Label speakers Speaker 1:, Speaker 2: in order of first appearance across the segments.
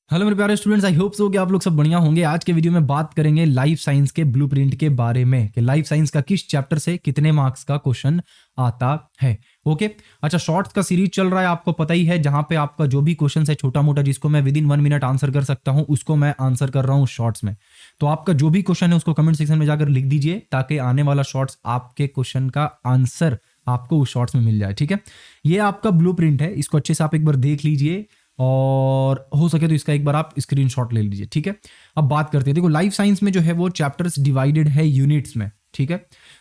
Speaker 1: Hello मेरे प्यारे students, I hope so कि आप लोग सब बढ़िया होंगे। आज के वीडियो में बात करेंगे लाइफ साइंस के ब्लूप्रिंट के बारे में कि लाइफ साइंस का किस चैप्टर से कितने मार्क्स का क्वेश्चन आता है। ओके, अच्छा, शॉर्ट्स का सीरीज चल रहा है, आपको पता ही है, जहां पे आपका जो भी क्वेश्चन है छोटा मोटा जिसको मैं विद इन 1 मिनट आंसर कर सकता हूं उसको मैं आंसर कर रहा हूं शॉर्ट्स में। तो आपका जो भी क्वेश्चन है उसको कमेंट सेक्शन में जाकर लिख दीजिए ताकि आने वाला शॉर्ट्स आपके क्वेश्चन का आंसर आपको उस शॉर्ट्स में मिल जाए। ठीक है, ये आपका ब्लूप्रिंट है, इसको अच्छे से आप एक बार देख लीजिए और हो सके तो इसका एक बार आप स्क्रीनशॉट ले लीजिए। ठीक है, अब बात करते हैं। देखो, लाइफ साइंस में जो है वो चैप्टर्स डिवाइडेड है यूनिट्स में। ठीक है,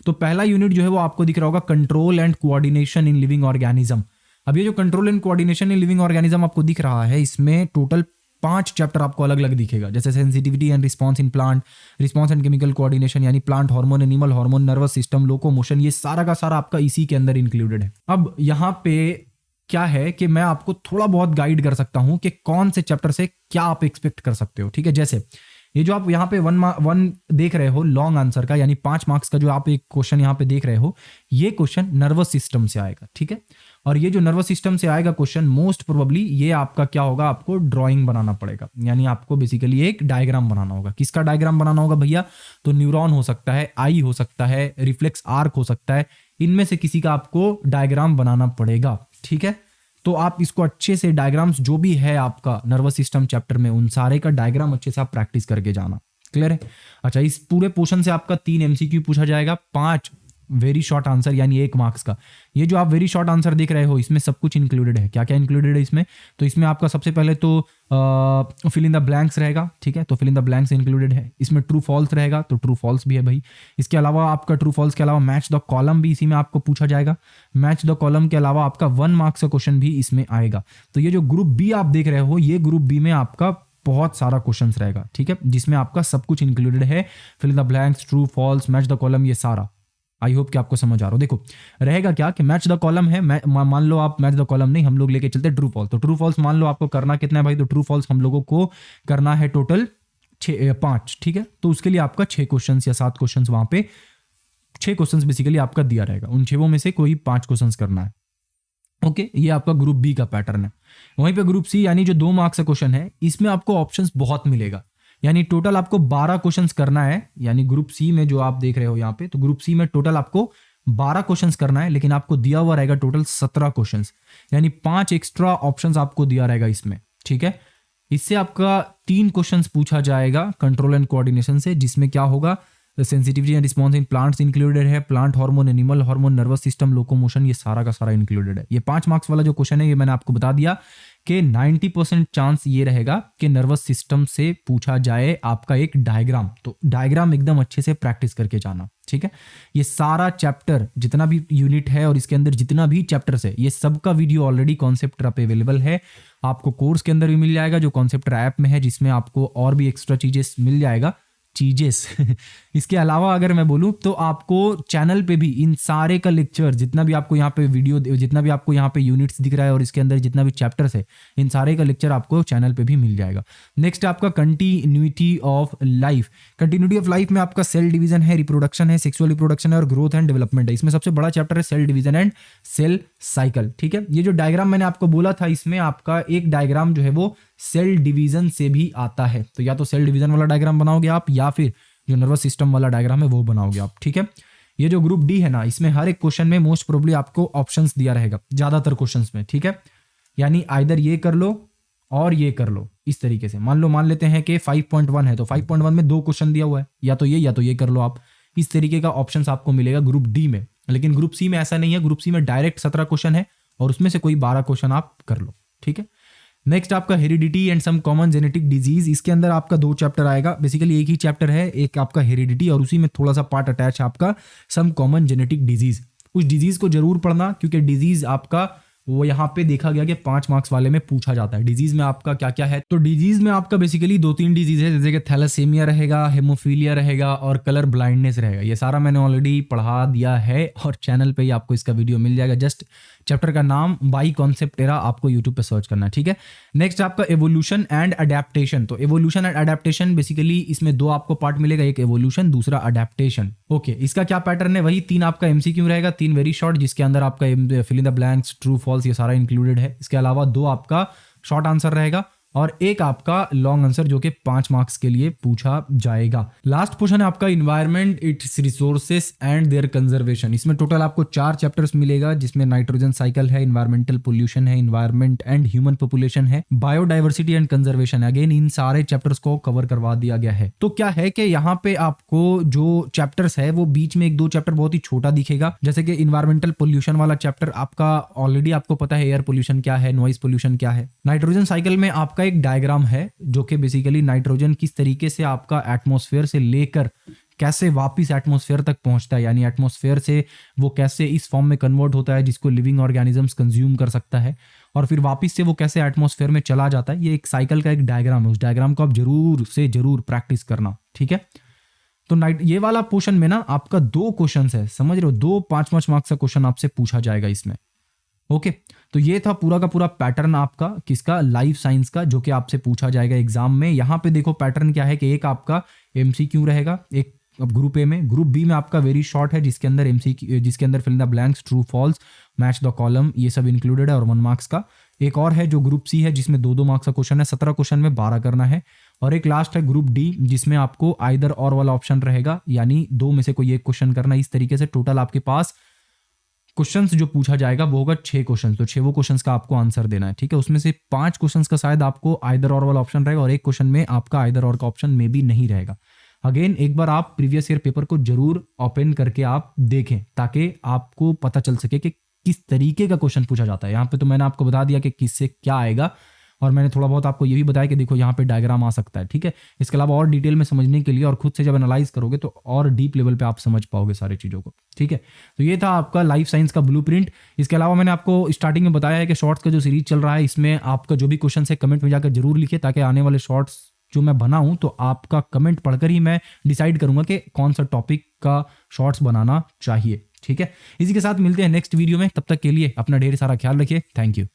Speaker 1: तो पहला यूनिट जो है वो आपको दिख रहा होगा control and coordination in living organism. अब ये जो control and coordination in living organism आपको दिख रहा है, इसमें टोटल 5 चैप्टर आपको अलग अलग दिखेगा, जैसे sensitivity and response in plant, response and chemical coordination यानी plant hormone, animal hormone, nervous system, locomotion, ये सारा का सारा आपका इसी के अंदर इंक्लूडेड है। अब यहाँ पे क्या है कि मैं आपको थोड़ा बहुत गाइड कर सकता हूं कि कौन से चैप्टर से क्या आप एक्सपेक्ट कर सकते हो। ठीक है, जैसे ये जो आप यहाँ पे वन देख रहे हो लॉन्ग आंसर का, यानी 5 मार्क्स का जो आप एक क्वेश्चन यहाँ पे देख रहे हो, ये क्वेश्चन नर्वस सिस्टम से आएगा। ठीक है, और ये जो नर्वस सिस्टम से आएगा क्वेश्चन, मोस्ट प्रोबेबली ये आपका क्या होगा, आपको ड्राइंग बनाना पड़ेगा, यानी आपको बेसिकली एक डायग्राम बनाना होगा। किसका डायग्राम बनाना होगा भैया? तो न्यूरॉन हो सकता है, आई हो सकता है, रिफ्लेक्स आर्क हो सकता है, इनमें से किसी का आपको डायग्राम बनाना पड़ेगा। ठीक है, तो आप इसको अच्छे से डायग्राम्स जो भी है आपका नर्वस सिस्टम चैप्टर में, उन सारे का डायग्राम अच्छे से आप प्रैक्टिस करके जाना। क्लियर है? अच्छा, इस पूरे पोर्शन से आपका 3 एमसीक्यू पूछा जाएगा, 5 वेरी शॉर्ट आंसर यानी 1 मार्क्स का। ये जो आप वेरी शॉर्ट आंसर देख रहे हो, इसमें सब कुछ इंक्लूडेड है। क्या क्या इंक्लूडेड है इसमें? तो इसमें आपका सबसे पहले तो फिल इन द ब्लैंक्स रहेगा। ठीक है, तो fill in the blanks included है। इसमें ट्रू फॉल्स रहेगा, तो ट्रू फॉल्स भी है भाई। इसके अलावा आपका ट्रू फॉल्स के अलावा मैच द कॉलम भी इसी में आपको पूछा जाएगा। मैच द कॉलम के अलावा आपका 1 मार्क्स का क्वेश्चन भी इसमें आएगा। तो ये जो ग्रुप बी आप देख रहे हो, ये ग्रुप बी में आपका बहुत सारा क्वेश्चंस रहेगा। ठीक है, जिसमें आपका सब कुछ इंक्लूडेड है, fill in the blanks, true false, match the column, ये सारा। आई होप कि आपको समझ आ रहा हो। देखो, रहेगा क्या कि मैच द कॉलम है, मान लो आप मैच द कॉलम नहीं, हम लोग लेके चलते ट्रू फॉल्स। तो ट्रू फॉल्स मान लो आपको करना कितना है भाई? तो ट्रू फॉल्स हम लोगों को करना है टोटल 5। ठीक है, तो उसके लिए आपका 6 क्वेश्चन या 7 क्वेश्चन, वहां पे 6 क्वेश्चन बेसिकली आपका दिया रहेगा, उन 6 में से कोई 5 क्वेश्चन करना है। ओके, ये आपका ग्रुप बी का पैटर्न है। वहीं पे ग्रुप सी यानी जो 2 मार्क्स का क्वेश्चन है, इसमें आपको ऑप्शंस बहुत मिलेगा, यानी टोटल आपको 12 क्वेश्चंस करना है। यानी ग्रुप सी में जो आप देख रहे हो यहाँ पे, तो ग्रुप सी में टोटल आपको 12 क्वेश्चंस करना है, लेकिन आपको दिया हुआ रहेगा टोटल 17 क्वेश्चंस, यानी 5 एक्स्ट्रा ऑप्शंस आपको दिया रहेगा इसमें। ठीक है, इससे आपका 3 क्वेश्चंस पूछा जाएगा कंट्रोल एंड कोऑर्डिनेशन से, जिसमें क्या होगा, sensitivity and response in plants included है, plant hormone, animal hormone, nervous system, locomotion, ये सारा का सारा इंक्लूडेड है। ये 5 मार्क्स वाला जो क्वेश्चन है, ये मैंने आपको बता दिया कि 90% चांस ये रहेगा कि नर्वस सिस्टम से पूछा जाए आपका एक डायग्राम। तो डायग्राम एकदम अच्छे से प्रैक्टिस करके जाना। ठीक है, ये सारा चैप्टर जितना भी यूनिट है और इसके अंदर जितना भी चैप्टर्स है, ये सबका video already concept app available है। आपको कोर्स के अंदर भी मिल जाएगा जो कॉन्सेप्ट ऐप में है, जिसमें आपको और भी एक्स्ट्रा चीजें मिल जाएगा। इसके अलावा अगर मैं बोलूं तो आपको चैनल पे भी इन सारे का लेक्चर, जितना भी आपको यहाँ पे वीडियो, जितना भी आपको यहाँ पे यूनिट्स दिख रहा है और इसके अंदर जितना भी चैप्टर्स है, इन सारे का लेक्चर आपको चैनल पे भी मिल जाएगा। नेक्स्ट आपका continuity of life. Continuity of life में आपका सेल डिवीजन है, रिप्रोडक्शन है, सेक्सुअल रिप्रोडक्शन है और ग्रोथ एंड डेवलपमेंट है। इसमें सबसे बड़ा चैप्टर है cell division and cell cycle. ठीक है, ये जो डायग्राम मैंने आपको बोला था, इसमें आपका एक डायग्राम जो है वो सेल डिवीजन से भी आता है। तो या तो सेल डिवीजन वाला डायग्राम बनाओगे आप, या फिर जो नर्वस सिस्टम वाला डायग्राम है वो बनाओगे आप। ठीक है, ये जो ग्रुप डी है ना, इसमें हर एक क्वेश्चन में मोस्ट प्रोबेबली आपको ऑप्शंस दिया रहेगा ज्यादातर क्वेश्चंस में। ठीक है, यानी आइदर ये कर लो और ये कर लो, इस तरीके से। मान लेते हैं कि 5.1 है, तो 5.1 में 2 क्वेश्चन दिया हुआ है, या तो ये कर लो आप। इस तरीके का ऑप्शंस आपको मिलेगा ग्रुप डी में। लेकिन ग्रुप सी में ऐसा नहीं है, ग्रुप सी में डायरेक्ट 17 क्वेश्चन है और उसमें से कोई 12 क्वेश्चन आप कर लो। ठीक है, नेक्स्ट आपका heredity and some common genetic disease. इसके अंदर आपका 2 चैप्टर आएगा, बेसिकली एक ही चैप्टर है, एक आपका हेरिडिटी और उसी में थोड़ा सा पार्ट अटैच है आपका सम कॉमन जेनेटिक डिजीज। उस डिजीज को जरूर पढ़ना, क्योंकि डिजीज आपका वो यहाँ पे देखा गया कि 5 मार्क्स वाले में पूछा जाता है। डिजीज में आपका क्या क्या है? तो डिजीज में आपका बेसिकली 2-3 डिजीज है, जैसे कि थैलेसेमिया रहेगा, हेमोफीलिया रहेगा और कलर ब्लाइंडनेस रहेगा। ये सारा मैंने ऑलरेडी पढ़ा दिया है और चैनल पे ही आपको इसका वीडियो मिल जाएगा। जस्ट चैप्टर का नाम बाई कॉन्सेप्ट एरा आपको यूट्यूब पे सर्च करना है। ठीक है, नेक्स्ट आपका एवोल्यूशन एंड अडेप्टेशन। तो एवोल्यूशन एंड अडेप्टेशन बेसिकली इसमें 2 आपको पार्ट मिलेगा, एक एवोल्यूशन, दूसरा अडेप्टेशन। ओके, इसका क्या पैटर्न है? वही 3 आपका एमसीक्यू रहेगा, 3 वेरी शॉर्ट, जिसके अंदर आपका fill in the blanks, true false, ये सारा इंक्लूडेड है। इसके अलावा 2 आपका शॉर्ट आंसर रहेगा और एक आपका लॉन्ग आंसर जो कि 5 मार्क्स के लिए पूछा जाएगा। लास्ट क्वेश्चन है आपका environment, its resources and their conservation. इसमें टोटल आपको 4 चैप्टर्स मिलेगा, जिसमें नाइट्रोजन साइकिल है, इन्वायरमेंटल पोल्यूशन है, इन्वायरमेंट एंड ह्यूमन पॉपुलेशन है, बायोडाइवर्सिटी एंड कंजर्वेशन है। अगेन इन सारे चैप्टर्स को कवर करवा दिया गया है। तो क्या है कि यहाँ पे आपको जो चैप्टर्स है वो बीच में 1-2 चैप्टर बहुत ही छोटा दिखेगा, जैसे कि इन्वायरमेंटल पोल्यूशन वाला चैप्टर आपका ऑलरेडी आपको पता है एयर पोल्यूशन क्या है, नॉइज पोल्यूशन क्या है। नाइट्रोजन साइकिल में आपका एक डायग्राम है जो कि बेसिकली नाइट्रोजन किस तरीके से आपका एटमॉस्फेयर से लेकर कैसे वापस एटमॉस्फेयर तक पहुंचता है, यानी एटमॉस्फेयर से वो कैसे इस फॉर्म में कन्वर्ट होता है जिसको लिविंग ऑर्गेनिजम्स कंज्यूम कर सकता है, और फिर वापस से वो कैसे एटमॉस्फेयर में चला जाता है। ये एक साइकिल का एक डायग्राम है, उस डायग्राम को आप जरूर से जरूर प्रैक्टिस करना, ठीक है। तो ये वाला पोर्शन में ना आपका 2 क्वेश्चन है, समझ रहे हो, 2 5-5 मार्क्स का क्वेश्चन आपसे पूछा जाएगा इसमें। ओके, तो ये था पूरा का पूरा पैटर्न आपका किसका, लाइफ साइंस का, जो कि आपसे पूछा जाएगा एग्जाम में। यहाँ पे देखो पैटर्न क्या है कि एक आपका एमसीक्यू रहेगा, एक अब ग्रुप ए में, ग्रुप बी में आपका वेरी शॉर्ट है जिसके अंदर जिसके अंदर fill in the blanks, true false, match the column, ये सब इंक्लूडेड है, और 1 मार्क्स का। एक और है जो ग्रुप सी है जिसमें 2-2 मार्क्स का क्वेश्चन है, 17 क्वेश्चन में 12 करना है। और एक लास्ट है ग्रुप डी जिसमें आपको आइदर और वाला ऑप्शन रहेगा, यानी 2 में से कोई एक क्वेश्चन करना। इस तरीके से टोटल आपके पास क्वेश्चंस जो पूछा जाएगा वो होगा 6 क्वेश्चन, तो 6 क्वेश्चंस का आपको आंसर देना है, ठीक है। उसमें से 5 क्वेश्चंस का शायद आपको आइदर और वाला ऑप्शन रहेगा, और एक क्वेश्चन में आपका आइदर और का ऑप्शन में भी नहीं रहेगा। अगेन एक बार आप प्रीवियस ईयर पेपर को जरूर ओपन करके आप देखें, ताकि आपको पता चल सके कि किस तरीके का क्वेश्चन पूछा जाता है। यहाँ पे तो मैंने आपको बता दिया कि किससे क्या आएगा, और मैंने थोड़ा बहुत आपको ये भी बताया कि देखो यहाँ पे डायग्राम आ सकता है, ठीक है। इसके अलावा और डिटेल में समझने के लिए और खुद से जब एनालाइज करोगे तो और डीप लेवल पे आप समझ पाओगे सारी चीज़ों को, ठीक है। तो ये था आपका लाइफ साइंस का ब्लूप्रिंट। इसके अलावा मैंने आपको स्टार्टिंग में बताया है कि शॉर्ट्स का जो सीरीज चल रहा है, इसमें आपका जो भी क्वेश्चन है कमेंट में जाकर जरूर लिखिए, ताकि आने वाले शॉर्ट्स जो मैं बनाऊं तो आपका कमेंट पढ़कर ही मैं डिसाइड करूंगा कि कौन सा टॉपिक का शॉर्ट्स बनाना चाहिए, ठीक है। इसी के साथ मिलते हैं नेक्स्ट वीडियो में, तब तक के लिए अपना ढेर सारा ख्याल रखिए। Thank you.